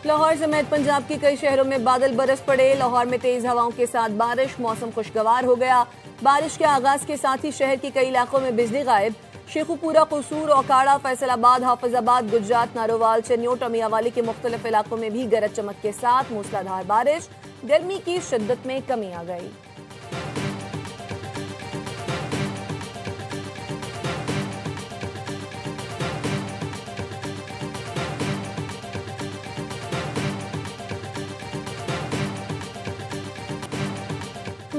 लाहौर समेत पंजाब के कई शहरों में बादल बरस पड़े। लाहौर में तेज हवाओं के साथ बारिश, मौसम खुशगवार हो गया। बारिश के आगाज के साथ ही शहर के कई इलाकों में बिजली गायब। शेखुपुरा, कसूर, ओकाड़ा, फैसलाबाद, हाफिजाबाद, गुजरात, नारोवाल, चनियोट, अमियावाली के मुख्तलिफ इलाकों में भी गरज चमक के साथ मूसलाधार बारिश। गर्मी की शिद्दत में कमी आ गई।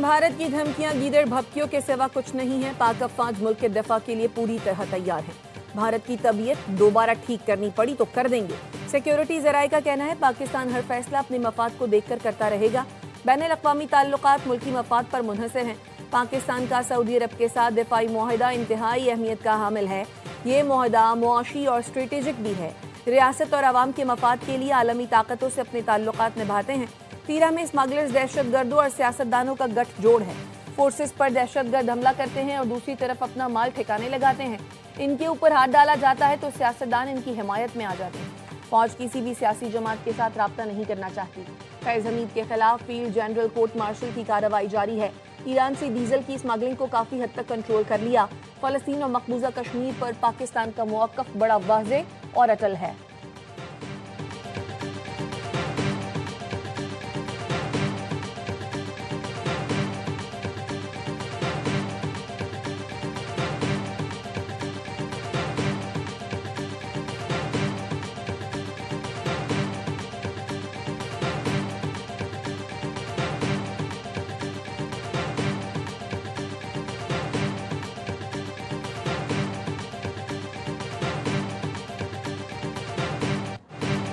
भारत की धमकियां गीदड़ भपकियों के सिवा कुछ नहीं है। पाक अफवाज मुल्क के दफा के लिए पूरी तरह तैयार हैं। भारत की तबीयत दोबारा ठीक करनी पड़ी तो कर देंगे। सिक्योरिटी जराये का कहना है पाकिस्तान हर फैसला अपने मफाद को देखकर करता रहेगा। बैनुल-अक़वामी ताल्लुकात मुल्की मफाद पर मुनहसर हैं। पाकिस्तान का सऊदी अरब के साथ दिफाई मुआहिदा इंतहाई अहमियत का हामिल है। ये मुआहिदा मुआशी और स्ट्रेटेजिक भी है। रियासत और अवाम के मफाद के लिए आलमी ताकतों से अपने ताल्लुकात निभाते हैं। तीरा में स्मगलर्स दहशतगर्दों और सियासतदानों का गठजोड़ है। फोर्सेस पर दहशतगर्द हमला करते हैं और दूसरी तरफ अपना माल ठिकाने लगाते हैं। इनके ऊपर हाथ डाला जाता है तो सियासतदान इनकी हिमायत में आ जाते हैं। फौज किसी भी सियासी जमात के साथ राब्ता नहीं करना चाहती। फैज हमीद के खिलाफ फील्ड जनरल कोर्ट मार्शल की कार्रवाई जारी है। ईरान से डीजल की स्मगलिंग को काफी हद तक कंट्रोल कर लिया। फलस्तीन और मकबूजा कश्मीर पर पाकिस्तान का मौक़िफ़ बड़ा वाज़ेह और अटल है।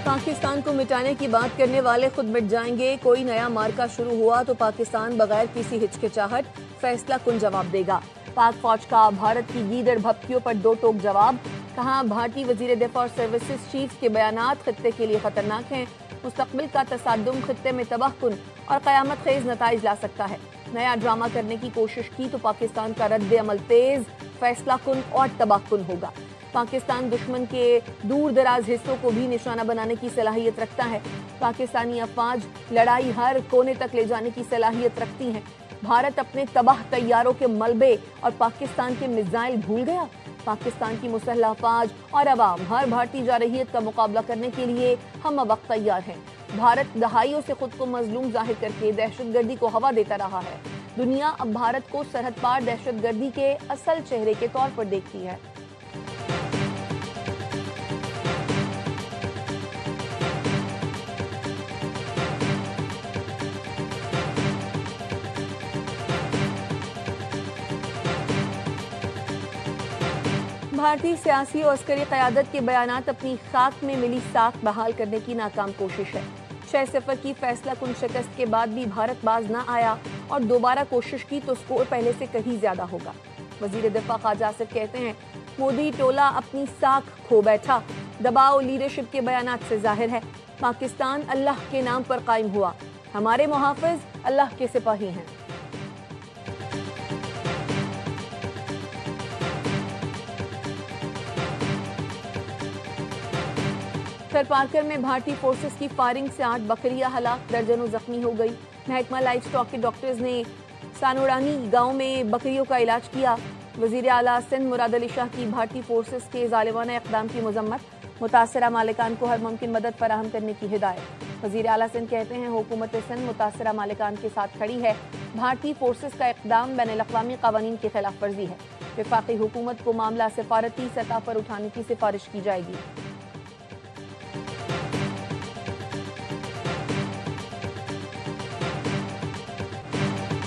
पाकिस्तान को मिटाने की बात करने वाले खुद मिट जाएंगे। कोई नया मार्का शुरू हुआ तो पाकिस्तान बगैर किसी हिचकिचाहट फैसला कुन जवाब देगा। पाक फौज का भारत की गीदड़ भपकियों पर दो टोक जवाब। कहा, भारतीय वजीर दिफा और सर्विसेज चीफ के बयानात खित्ते के लिए खतरनाक हैं। मुस्तकबिल का तसादुम खित्ते में तबाहकुन और कयामत खेज नताइज ला सकता है। नया ड्रामा करने की कोशिश की तो पाकिस्तान का रद्द अमल तेज, फैसला कुन और तबाहकुन होगा। पाकिस्तान दुश्मन के दूर दराज हिस्सों को भी निशाना बनाने की सलाहियत रखता है। पाकिस्तानी अफवाज लड़ाई हर कोने तक ले जाने की सलाहियत रखती हैं। भारत अपने तबाह तैयारों के मलबे और पाकिस्तान के मिसाइल भूल गया। पाकिस्तान की मुसल्लह अफवाज और अवाम हर भारतीय जारहियत का मुकाबला करने के लिए हम वक्त तैयार हैं। भारत दहाइयों से खुद को मजलूम जाहिर करके दहशतगर्दी को हवा देता रहा है। दुनिया अब भारत को सरहद पार दहशतगर्दी के असल चेहरे के तौर पर देखती है। भारतीय सियासी और अस्करी क़यादत के बयानात अपनी खाक में मिली साख बहाल करने की नाकाम कोशिश है। 6 सिफर की फैसला कुन शिकस्त के बाद भी भारत बाज न आया और दोबारा कोशिश की तो स्कोर पहले से कहीं ज्यादा होगा। वजीर दिफा ख्वाजा आसिफ कहते हैं, मोदी टोला अपनी साख खो बैठा। दबाव लीडरशिप के बयानात से जाहिर है। पाकिस्तान अल्लाह के नाम पर कायम हुआ। हमारे मुहाफिज अल्लाह के सिपाही हैं। पारकर में भारतीय फोर्सेस की फायरिंग से 8 बकरियां हलाक, दर्जनों जख्मी हो गई। महकमा लाइफ स्टॉक के डॉक्टर्स ने सानोरानी गांव में बकरियों का इलाज किया। वजीर आला सिंध मुराद अली शाह की भारतीय फोर्सेस के जालिमाना इक़दाम की मजम्मत। मुतासरा मालिकान को हर मुमकिन मदद फराहम करने की हिदायत। वजीर आला सिंध कहते हैं, हुकूमत सिंध मुतासरा मालिकान के साथ खड़ी है। भारतीय फोर्सेस का इक़दाम बैनुल-अक़वामी क़वानीन की खिलाफ वर्जी है। वफाकी हुकूमत को मामला सिफारती सतह पर उठाने की सिफारिश की जाएगी।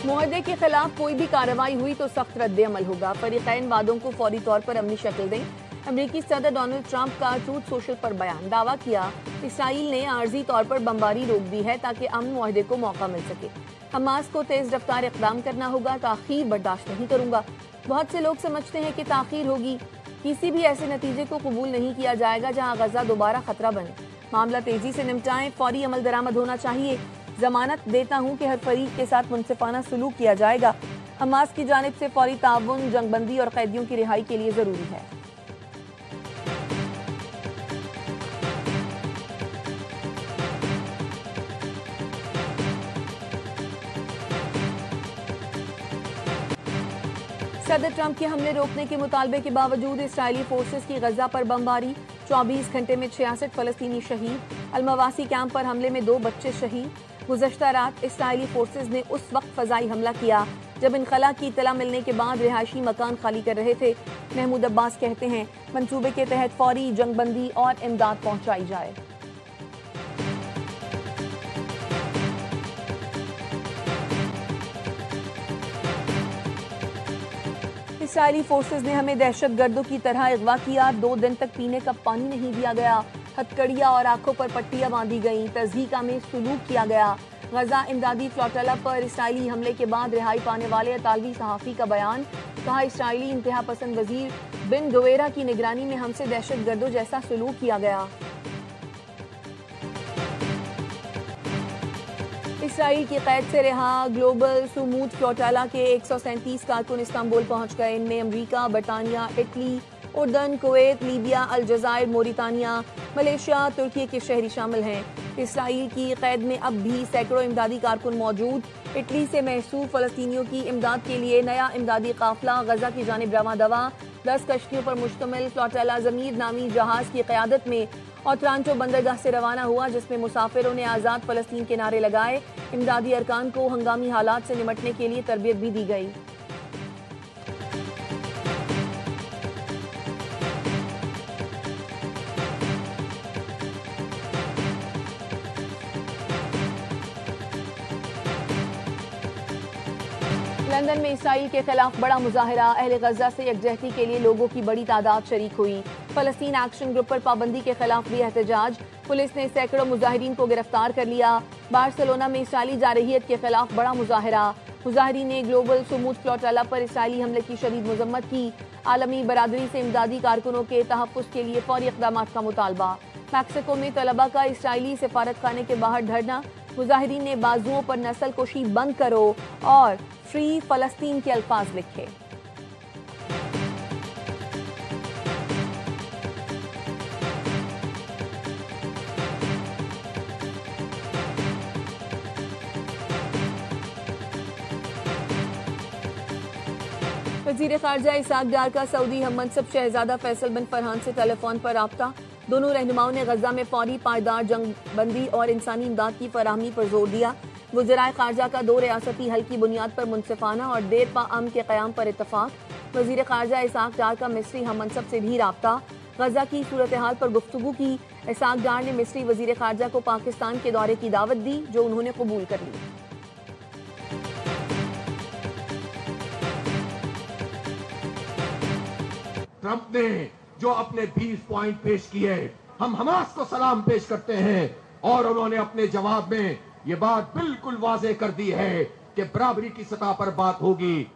मुआहदे के खिलाफ कोई भी कार्रवाई हुई तो सख्त रद्द अमल होगा। फरीक़ैन वादों को फौरी तौर पर अमली शक्ल दें। अमरीकी सदर डोनाल्ड ट्रंप का ट्रूथ सोशल पर बयान। दावा किया, इसराइल ने आर्जी तौर पर बमबारी रोक दी है ताकि अमन मुआहदे को मौका मिल सके। हमास को तेज रफ्तार इक़दाम करना होगा। ताख़ीर बर्दाश्त नहीं करूंगा। बहुत से लोग समझते हैं कि ताख़ीर होगी। किसी भी ऐसे नतीजे को कबूल नहीं किया जाएगा जहाँ गजा दोबारा खतरा बने। मामला तेजी से निपटाएं। फौरी अमल दरामद होना चाहिए। जमानत देता हूं कि हर फरीक के साथ मुनसिफाना सलूक किया जाएगा। हमास की जानिब से फौरी ताउन, जंगबंदी और कैदियों की रिहाई के लिए जरूरी है। सदर ट्रंप के हमले रोकने के मुतालबे के बावजूद इसराइली फोर्सेस की गजा पर बमबारी, 24 घंटे में 66 फलस्तीनी शहीद। अलमवासी कैंप पर हमले में 2 बच्चे शहीद। गुज़श्ता रात इसराइली फोर्सेस ने उस वक्त फजाई हमला किया जब इनखला की इत्तला मिलने के बाद रिहायशी मकान खाली कर रहे थे। महमूद अब्बास कहते हैं मंसूबे के तहत फौरी जंगबंदी और इमदाद पहुंचाई जाए। इसराइली फोर्सेस ने हमें दहशतगर्दों की तरह अगवा किया। 2 दिन तक पीने का पानी नहीं दिया गया। हथकड़ियां और आंखों पर पट्टियां बांधी गईं। तज़हीका में सुलूक किया गया। गजा इमदादी फ्लोटला पर इसराइली हमले के बाद रिहाई पाने वाले इतालवी सहाफ़ी का बयान। कहा इसराइली इंतहा पसंद वजीर बिन गुवेरा की निगरानी में हमसे दहशतगर्दों जैसा सुलूक किया गया। इसराइल की कैद से रिहा ग्लोबल सुमूद फ्लोटला के 137 कारकुन इस्तांबुल पहुंच गए। इनमें अमरीका, बरतानिया, इटली, उर्दन, कुवैत, लीबिया, अलजायर, मोरितानिया, मलेशिया, तुर्की के शहरी शामिल हैं। इसराइल की कैद में अब भी सैकड़ों इमदादी कारकुन मौजूद। इटली से महसूर फलस्तीनियों की इमदाद के लिए नया इमदादी काफिला गजा की जानिब रवा दवा। 10 कश्तियों पर मुश्तमिल फ्लोटला ज़मीर नामी जहाज की क़यादत में ओतरांटो बंदरगाह से रवाना हुआ, जिसमें मुसाफिरों ने आज़ाद फलस्तीन के नारे लगाए। इमदादी अरकान को हंगामी हालात से निमटने के लिए तरबियत भी दी गई। लंदन में इसराइल के खिलाफ बड़ा मुजाहरा। अहले गजा से यकजहती के लिए लोगों की बड़ी तादाद शरीक हुई। फलस्तीन एक्शन ग्रुप पर पाबंदी के खिलाफ भी एहतजाज। पुलिस ने सैकड़ों मुजाहिरीन को गिरफ्तार कर लिया। बार्सिलोना में इसराइली जारहियत के खिलाफ बड़ा मुजाहरा। मुजाहिरीन ने ग्लोबल सुमूद फ्लोटला पर इसराइली हमले की शदीद मजम्मत की। आलमी बरादरी से इमदादी कारकुनों के तहफ़्फ़ुज़ के लिए फौरी इक़दाम का मुतालबा। मैक्सिको में तलबा का इसराइली सफारत खाने के बाहर धरना। मुजाहिरीन ने बाजुओं पर नस्ल कुशी बंद करो और फ्री फलस्तीन के अल्फाज लिखे। वज़ीर ख़ारजा इसहाक़ डार का सऊदी हममंसब शहजादा फैसल बिन फरहान से टेलीफोन पर राब्ता। दोनों रहनुमाओं ने गजा में फौरी पायदार जंगबंदी और इंसानी इमदाद की फराहमी पर जोर दिया। वज़ीराए ख़ारजा का 2 रियासती हल की बुनियाद पर मुनसिफाना और देर पा अमन के क़याम पर इत्तफ़ाक़। वज़ीर ख़ारजा इसहाक़ डार का मिस्री हममंसब से भी राब्ता। गजा की सूरत हाल पर गुफ्तगू की। इसहाक़ डार ने मिस्री वज़ीर ख़ारजा को पाकिस्तान के दौरे की दावत दी, जो उन्होंने कबूल कर ली। ट्रंप ने जो अपने 20 पॉइंट पेश किए, हम हमास को सलाम पेश करते हैं और उन्होंने अपने जवाब में ये बात बिल्कुल वाज़ेह कर दी है कि बराबरी की सतह पर बात होगी।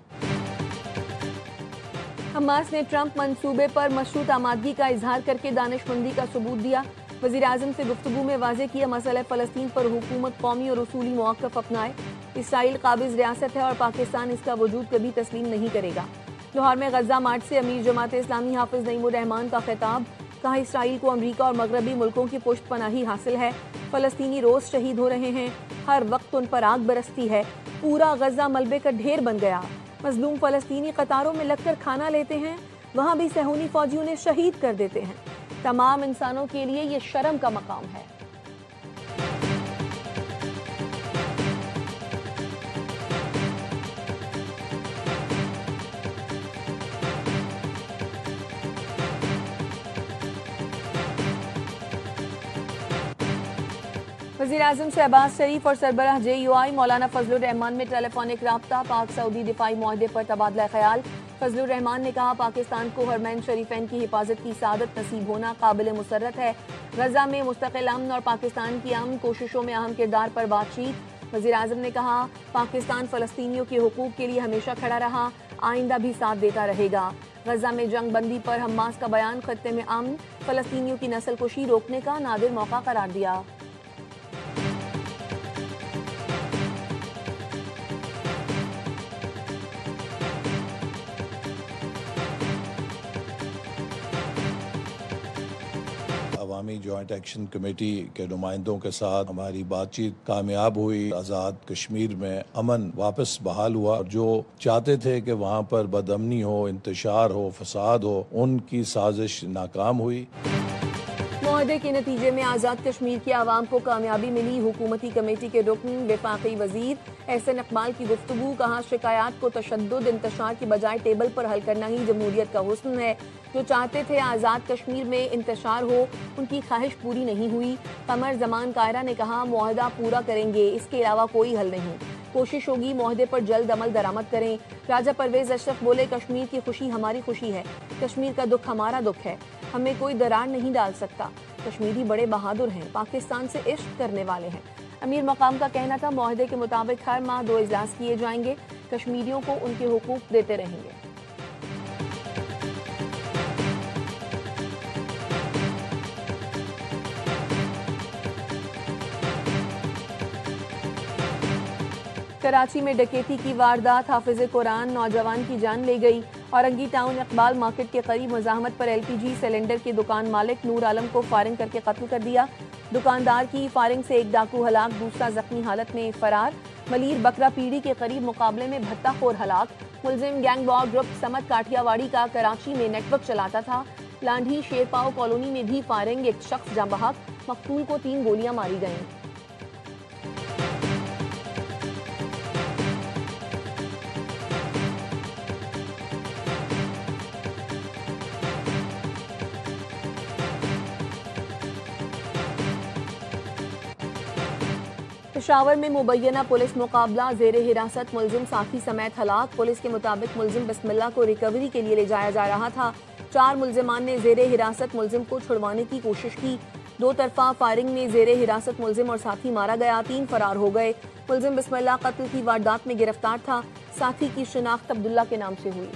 हमास ने ट्रंप मंसूबे पर मशरूत आमादगी का इजहार करके दानिशमंदी का सबूत दिया। वज़ीर आज़म से गुफ्तगू में वाज़ेह किया मसला फ़लस्तीन पर हुकूमत कौमी और उसूली मौक़िफ़ अपनाए। इसराइल काबिज़ रियासत है और पाकिस्तान इसका वजूद कभी तस्लीम नहीं करेगा। लाहौर में गजा मार्च से अमीर जमात इस्लामी हाफिज नईमुर रहमान का खिताब। कहा इसराइल को अमरीका और मगरबी मुल्कों की पुष्ट पनाही हासिल है। फलस्तीनी रोज शहीद हो रहे हैं, हर वक्त उन पर आग बरसती है। पूरा गजा मलबे का ढेर बन गया। मजलूम फलस्तीनी कतारों में लगकर खाना लेते हैं, वहाँ भी सहूनी फौजियों ने शहीद कर देते हैं। तमाम इंसानों के लिए ये शर्म का मकाम है। वज़ीर आज़म शहबाज शरीफ और सरबराह JUI मौलाना फजलुर रहमान में टेलीफोनिक राब्ता। पाक सऊदी दिफाई मुआहदे पर तबादला ख्याल। फजलुर रहमान ने कहा पाकिस्तान को हरमैन शरीफैन की हिफाजत की सादत नसीब होना काबिल मुसर्रत है। गजा में मुस्तकिल अमन और पाकिस्तान की अमन कोशिशों में अहम किरदार पर बातचीत। वज़ीर आज़म ने कहा पाकिस्तान फ़लस्तीनियों के हुकूक के लिए हमेशा खड़ा रहा, आइंदा भी साथ देता रहेगा। गजा में जंग बंदी पर हमास का बयान खत्ते में अमन, फ़लस्तीनियों की नस्ल कुशी रोकने का नादिर मौका करार दिया। अवामी जॉइंट एक्शन कमेटी के नुमाइंदों के साथ हमारी बातचीत कामयाब हुई। आज़ाद कश्मीर में अमन वापस बहाल हुआ। जो चाहते थे कि वहाँ पर बदअमनी हो, इंतशार हो, फसाद हो, उनकी साजिश नाकाम हुई। मुआहदे के नतीजे में आज़ाद कश्मीर की आवाम को कामयाबी मिली। हुकूमती कमेटी के रुकन वफाकी वजीर एहसन इकबाल की गुफ्तगू। कहा, शिकायत को तशद्दुद इंतशार की बजाय टेबल पर हल करना ही जमहूरियत का हुस्न है। जो चाहते थे आज़ाद कश्मीर में इंतशार हो, उनकी ख्वाहिश पूरी नहीं हुई। कमर जमान कायरा ने कहा, मुआहदा पूरा करेंगे, इसके अलावा कोई हल नहीं। कोशिश होगी मुआहदे पर जल्द अमल दरामद करें। राजा परवेज अशरफ बोले, कश्मीर की खुशी हमारी खुशी है, कश्मीर का दुख हमारा दुख है, हमें कोई दरार नहीं डाल सकता। कश्मीरी बड़े बहादुर हैं, पाकिस्तान से इश्क करने वाले हैं। अमीर मकाम का कहना था, मुआहदे के मुताबिक हर माह 2 इजलास किए जाएंगे, कश्मीरियों को उनके हुकूक देते रहेंगे। कराची में डकैती की वारदात, हाफिज कुरान नौजवान की जान ले गई। औरंगी टाउन इकबाल मार्केट के करीब मज़ाहमत पर LPG सिलेंडर की दुकान मालिक नूर आलम को फायरिंग करके कत्ल कर दिया। दुकानदार की फायरिंग से एक डाकू हलाक, दूसरा जख्मी हालत में फरार। मलीर बकरा पीढ़ी के करीब मुकाबले में भत्ताखोर हलाक। मुलजिम गैंग वॉर ग्रुप समत काठियावाड़ी का कराची में नेटवर्क चलाता था। लांढी शेरपाव कॉलोनी में भी फायरिंग, एक शख्स जाँ बहक, मकतूल को 3 गोलियां मारी गईं। पेशावर में मुबैना पुलिस मुकाबला, जेर हिरासत मुलजिम साथी समेत हलाक। पुलिस के मुताबिक मुलजिम बिस्मिल्लाह को रिकवरी के लिए ले जाया जा रहा था। 4 मुलजिमान ने जेर हिरासत मुलजिम को छुड़वाने की कोशिश की। 2 तरफा फायरिंग में जेर हिरासत मुलजिम और साथी मारा गया, 3 फरार हो गए। मुलजिम बिस्मिल्लाह कत्ल की वारदात में गिरफ्तार था। साथी की शिनाख्त अब्दुल्ला के नाम से हुई।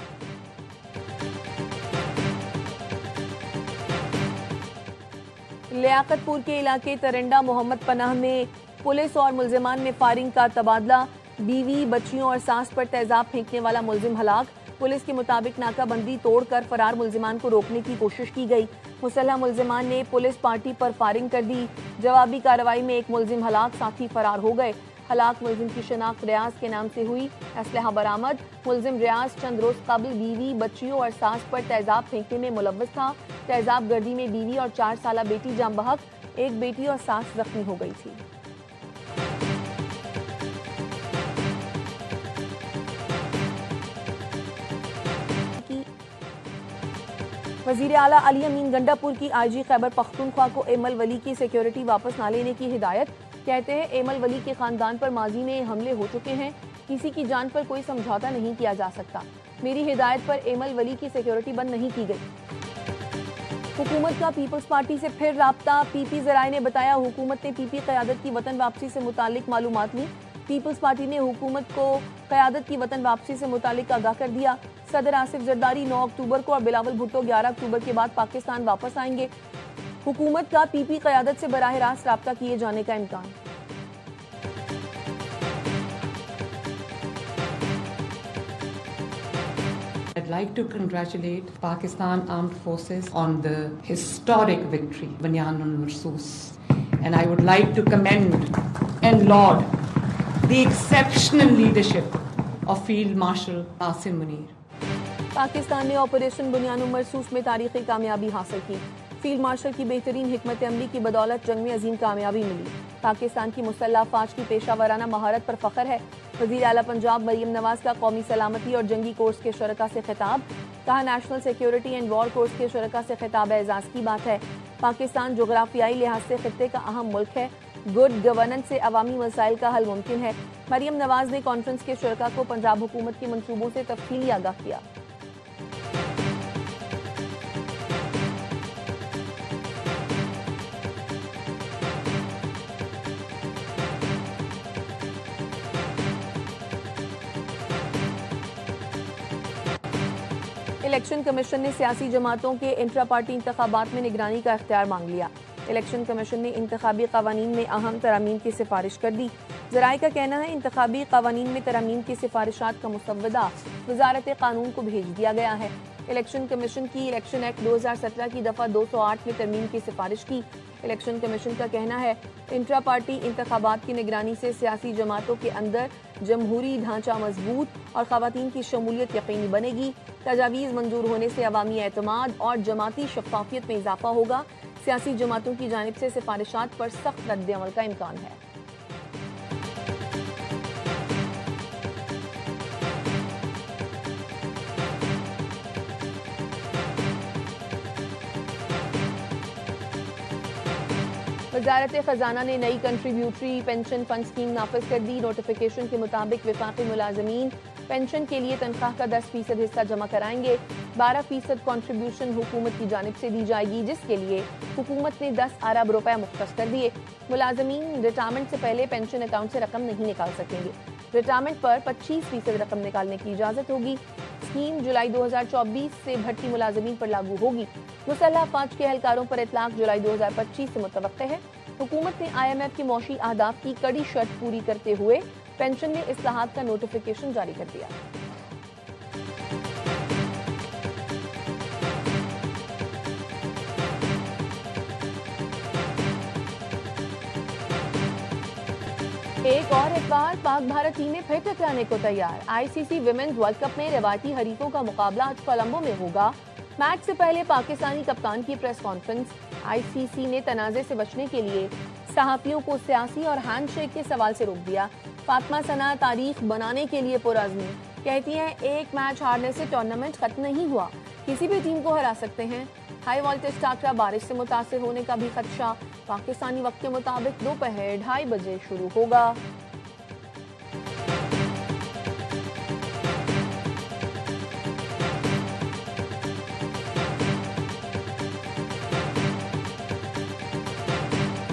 लियाकतपुर के इलाके तरंडा मोहम्मद पनाह में पुलिस और मुलजिमान में फायरिंग का तबादला। बीवी, बच्चियों और सास पर तेजाब फेंकने वाला मुलजिम हलाक। पुलिस के मुताबिक नाकाबंदी तोड़कर फरार मुलजिमान को रोकने की कोशिश की गई। मुसल्लह मुलजिमान ने पुलिस पार्टी पर फायरिंग कर दी। जवाबी कार्रवाई में एक मुलजिम हलाक, साथी फरार हो गए। हलाक मुलजिम की शिनाख्त रियाज के नाम से हुई। असलहा बरामद। मुलजिम रियाज चंद रोज कबल बीवी, बच्चियों और सास पर तेजाब फेंकने में मुलव्वस था। तेजाब गर्दी में बीवी और 4 साला बेटी जाँ बहक, एक बेटी और सास जख्मी हो गई थी। वजीर आला अली अमीन गंडापुर की IG खैबर पख्तूनख्वा को एमल वली की सिक्योरिटी वापस न लेने की हिदायत। कहते हैं, एमल वली के खानदान पर माजी में हमले हो चुके हैं, किसी की जान पर कोई समझौता नहीं किया जा सकता। मेरी हिदायत पर एमल वली की सिक्योरिटी बंद नहीं की गई। हुकूमत का पीपल्स पार्टी से फिर राब्ता। PP जराए ने बताया, हुकूमत ने PP क़यादत की वतन वापसी से मुतालिक मालूमात ली। पीपल्स पार्टी ने हुकूमत को क़यादत की वतन वापसी से मुतालिक आगाह कर दिया। सदर आसिफ जरदारी 9 अक्टूबर को और बिलावल भुट्टो 11 अक्टूबर के बाद पाकिस्तान वापस आएंगे। हुकूमत का PP क़यादत से बराह रास्त राब्ता किए जाने का इम्कान। I'd like to congratulate Pakistan Armed Forces on the historic victory, Banyan al-Marsus. And I would like to commend and laud the exceptional leadership of Field Marshal Asim Munir. Pakistan ने ऑपरेशन बुनियान मरसूस में तारीखी कामयाबी हासिल की। फील्ड मार्शल की बेहतरीन हिकमत अमली की बदौलत जंग में अजीम कामयाबी मिली। पाकिस्तान की मुसल्लह अफवाज की पेशावराना महारत पर फख्र है। वज़ीर आला पंजाब मरियम नवाज का कौमी सलामती और जंगी कोर्स के शुरका से खिताब। कहा, national security and war course के शुरका से खिताब एजाज की बात है। पाकिस्तान जोग्राफियाई लिहाज से खित्ते का अहम मुल्क है। गुड गवर्नेंस से अवामी मसाइल का हल मुमकिन है। मरियम नवाज ने कॉन्फ्रेंस के शुरका को पंजाब हुकूमत के मंसूबों से तफसीली आगाह किया। इलेक्शन कमीशन ने सियासी जमातों के इंट्रा पार्टी इंतखाबात में निगरानी का इख्तियार मांग लिया। इलेक्शन कमीशन ने इंतखाबी कवानीन में अहम तरमीम की सिफारिश कर दी। ज़राए का कहना है, इंतखाबी कवानीन में तरमीम की सिफारिशात का मुसव्वदा वजारत कानून को भेज दिया गया है। इलेक्शन कमीशन की इलेक्शन एक्ट 2017 की दफा 208 में तरमीम की सिफारिश की। इलेक्शन कमीशन का कहना है इंट्रा पार्टी इंतखाबात की निगरानी से सियासी जमातों के अंदर जमहूरी ढांचा मजबूत और खवातीन की शमूलियत यकीनी बनेगी। तजावीज़ मंजूर होने से अवामी एतमाद और जमाती शफाफियत में इजाफा होगा। सियासी जमातों की जानिब से सिफारिशात पर सख्त रद्द-ए-अमल का इम्कान है। वजारत खजाना ने नई कंट्रीब्यूटरी पेंशन फंड स्कीम नाफिज कर दी। नोटिफिकेशन के मुताबिक विफाकी मुलाजमीन पेंशन के लिए तनख्वाह का 10% हिस्सा जमा कराएंगे। 12% कॉन्ट्रीब्यूशन हुकूमत की जानिब से दी जाएगी, जिसके लिए हुकूमत ने 10 अरब रुपए मुख्तस कर दिए। मुलाजमीन रिटायरमेंट से पहले पेंशन अकाउंट से रकम नहीं निकाल सकेंगे। रिटायरमेंट पर 25% रकम निकालने की इजाजत होगी। स्कीम जुलाई 2024 से भर्ती मुलाजमीन पर लागू होगी। मुसल्लह अफवाज के एहलकारों पर इतलाक जुलाई 2025 से मुतवक्के है। हुकूमत ने IMF के मौशी अहदाफ की कड़ी शर्त पूरी करते हुए पेंशन में इस्लाहात का नोटिफिकेशन जारी कर दिया। एक और बार पाक भारत टीमें फिर टकराने को तैयार। ICC विमेंस वर्ल्ड कप में रिवायती हरीफों का मुकाबला आज कोलंबो में होगा। मैच से पहले पाकिस्तानी कप्तान की प्रेस कॉन्फ्रेंस। ICC ने तनाज़े से बचने के लिए सहाफियों को सियासी और हैंडशेक के सवाल से रोक दिया। फातिमा सना तारीख बनाने के लिए पुरअज़्म, कहती हैं एक मैच हारने से टूर्नामेंट खत्म नहीं हुआ, किसी भी टीम को हरा सकते हैं। हाई वोल्टेज टाकरा बारिश से मुतासिर होने का भी खदशा। पाकिस्तानी वक्त के मुताबिक दोपहर 2:30 बजे शुरू होगा।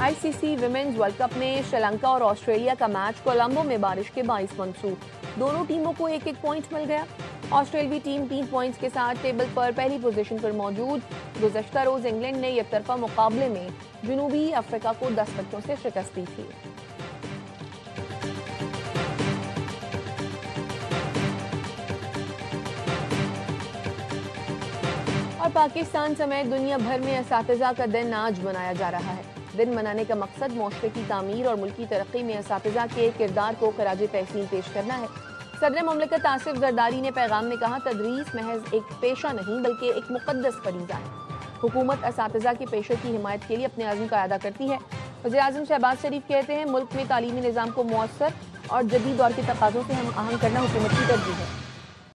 ICC विमेंस वर्ल्ड कप में श्रीलंका और ऑस्ट्रेलिया का मैच कोलंबो में बारिश के बाइस मंसूख। दोनों टीमों को एक एक पॉइंट मिल गया। ऑस्ट्रेलियावी टीम 3 पॉइंट्स के साथ टेबल पर पहली पोजीशन पर मौजूद। गुज़श्ता रोज इंग्लैंड ने एकतरफा मुकाबले में जनूबी अफ्रीका को 10 विकेटों से शिकस्त दी थी। और पाकिस्तान समेत दुनिया भर में असातिज़ा का दिन आज मनाया जा रहा है। दिन मनाने का मकसद मुआशरे की तामीर और मुल्की तरक्की में असातिज़ा के किरदार को खराज तहसीन पेश करना है। सदर ममलिकत आसिफ जरदारी ने पैगाम में कहा, तदरीस महज एक पेशा नहीं बल्कि एक मुक़द्दस फरीज़ा है। हुकूमत असातिज़ा के पेशे की हिमायत के लिए अपने आज़म का अदा करती है। वज़ीर-ए-आज़म शहबाज शरीफ कहते हैं, मुल्क में तालीमी निज़ाम को मौसर और जदीद दौर के तकाज़ों से हम आहंग करना हुकूमत की तरजीह है।